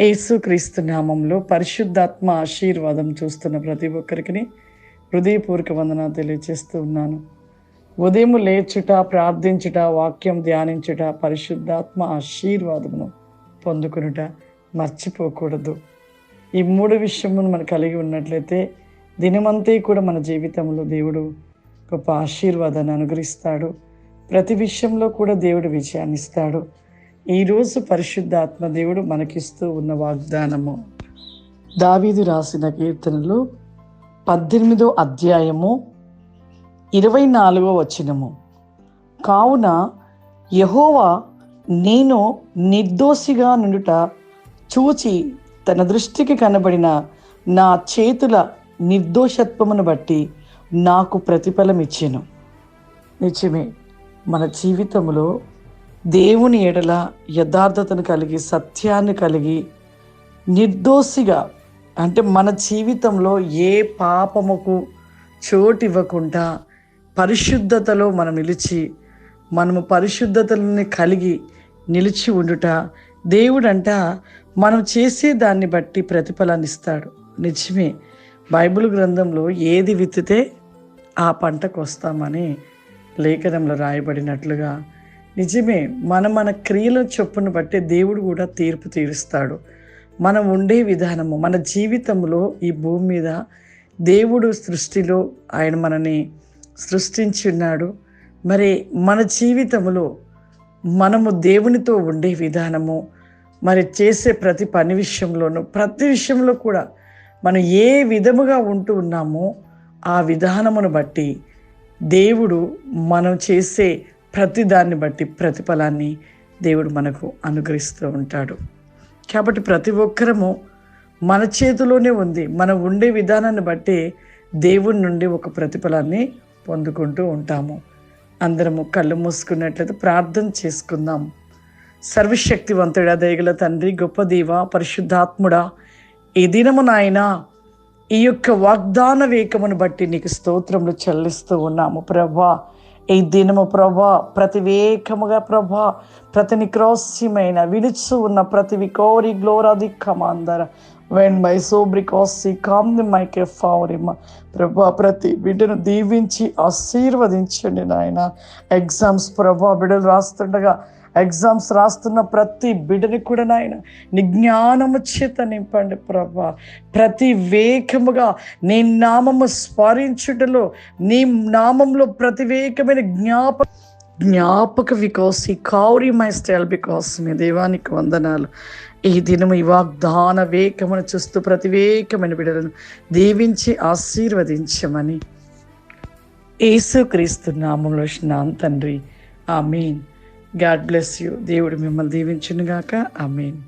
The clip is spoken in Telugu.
యేసుక్రీస్తు నామంలో పరిశుద్ధాత్మ ఆశీర్వాదం చూస్తున్న ప్రతి ఒక్కరికి హృదయపూర్వక వందనాలు తెలియజేస్తూ ఉన్నాను. ఉదయం లేచుట, ప్రార్థించుట, వాక్యం ధ్యానించుట, పరిశుద్ధాత్మ ఆశీర్వాదమును పొందుకునుట మర్చిపోకూడదు. ఈ మూడు విషయమును మనం కలిగి ఉన్నట్లయితే దినమంతా కూడా మన జీవితంలో దేవుడు గొప్ప ఆశీర్వాదాన్ని అనుగ్రహిస్తాడు. ప్రతి విషయంలో కూడా దేవుడు విజయాన్ని ఇస్తాడు. ఈరోజు పరిశుద్ధాత్మ దేవుడు మనకిస్తూ ఉన్న వాగ్దానము దావీదు రాసిన కీర్తనలు 18వ అధ్యాయము 24వ వచనము. కావున యెహోవా నేను నిర్దోషిగా నుండుట చూచి తన దృష్టికి కనబడిన నా చేతుల నిర్దోషత్వమును బట్టి నాకు ప్రతిఫలం ఇచ్చెను. నిజమే, మన జీవితంలో దేవుని ఎడల యథార్థతను కలిగి, సత్యాన్ని కలిగి, నిర్దోషిగా అంటే మన జీవితంలో ఏ పాపముకు చోటు ఇవ్వకుండా పరిశుద్ధతలో మనం నిలిచి, మనము పరిశుద్ధతని కలిగి నిలిచి ఉండుట దేవుడంట మనం చేసే దాన్ని బట్టి ప్రతిఫలాన్ని ఇస్తాడు. నిజమే, బైబిల్ గ్రంథంలో ఏది విత్తితే ఆ పంటకు వస్తామని లేఖనంలో రాయబడినట్లుగా నిజమే, మన క్రియల చొప్పును బట్టి దేవుడు కూడా తీర్పు తీరుస్తాడు. మనం ఉండే విధానము, మన జీవితంలో ఈ భూమి మీద దేవుడు సృష్టిలో ఆయన మనని సృష్టించి ఉన్నాడు. మరి మన జీవితంలో మనము దేవునితో ఉండే విధానము, మరి చేసే ప్రతి పని విషయంలోనూ, ప్రతి విషయంలో కూడా మనం ఏ విధముగా ఉంటూ ఉన్నామో ఆ విధానమును బట్టి దేవుడు మనం చేసే ప్రతి దాన్ని బట్టి ప్రతిఫలాన్ని దేవుడు మనకు అనుగ్రహిస్తూ ఉంటాడు. కాబట్టి ప్రతి ఒక్కరము మన చేతిలోనే ఉంది. మనం ఉండే విధానాన్ని బట్టి దేవుడి నుండి ఒక ప్రతిఫలాన్ని పొందుకుంటూ ఉంటాము. అందరము కళ్ళు మూసుకున్నట్లయితే ప్రార్థన చేసుకుందాం. సర్వశక్తివంతుడా, దయగల తండ్రి, గొప్ప దేవ, పరిశుద్ధాత్ముడా, ఈ దినము నాయనా ఈ యొక్క వాగ్దాన వేకమును బట్టి నీకు స్తోత్రములు చెల్లిస్తూ ఉన్నాము ప్రభా. ఈ దినము ప్రభా ప్రతి వేకముగా ప్రభా ప్రతి నిక్రోస్యమైన విలుచు ఉన్న ప్రతి వికోరి గ్లోరాది కమాందర వెన్ మై సోబ్రికోసి కామ్ది మైకే ఫౌరిమ ప్రభా ప్రతి బిడ్డను దీవించి ఆశీర్వదించండి నాయన. ఎగ్జామ్స్ ప్రభా బిడ్డలు రాస్తుండగా ఎగ్జామ్స్ రాస్తున్న ప్రతి బిడ్డని కూడా నాయన నీ జ్ఞానము చేత నింపండి ప్రభా. ప్రతి వేకముగా నీ నామము స్మరించుటలో, నీ నామంలో ప్రతి వేకమైన జ్ఞాపక వికోసి కౌరి మై స్టైల్ బికాస్ మీ దేవానికి వందనాలు. ఈ దినము ఈ వాగ్దాన వేకమును చూస్తూ ప్రతి వేకమైన బిడ్డలను దీవించి ఆశీర్వదించమని యేసుక్రీస్తు నామములో తండ్రి, ఆమేన్. God bless you. దేవుడు మిమ్మల్ని దీవించును గాక. ఆమేన్.